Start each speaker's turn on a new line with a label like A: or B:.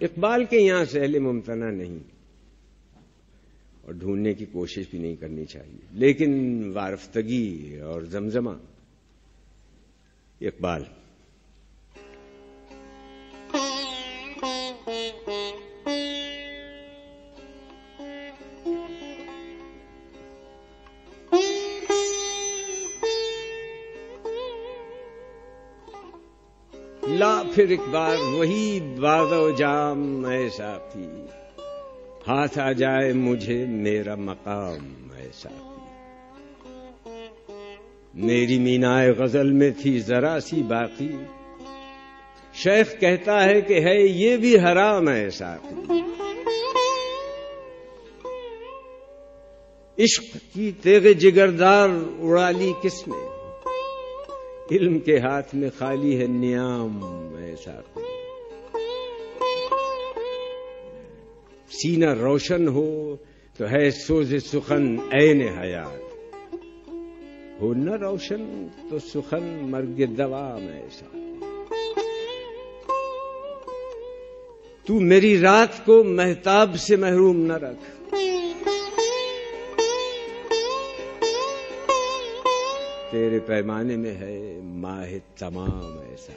A: اقبال کے یہاں سہل ممتنع نہیں اور ڈھونڈنے کی کوشش بھی نہیں کرنی چاہیے، لیکن وارفتگی اور زمزمہ اقبال. لا پھر ایک بار وہی باد و جام ایسا تھی، ہاتھ آ جائے مجھے میرا مقام ایسا تھی. میری مینائے غزل میں تھی ذرا سی باقی، شیخ کہتا ہے کہ ہے یہ بھی حرام ایسا تھی. عشق کی تیغ جگردار اڑا لی کس نے، علم کے ہاتھ میں خالی ہے نیام ایسا تھی. سینہ روشن ہو تو ہے سوز سخن عین حیات، ہو نہ روشن تو سخن مرگ دوام ایسا. تو میری رات کو مہتاب سے محروم نہ رکھ، تیرے پیمانے میں ہے ماہ تمام ایسا.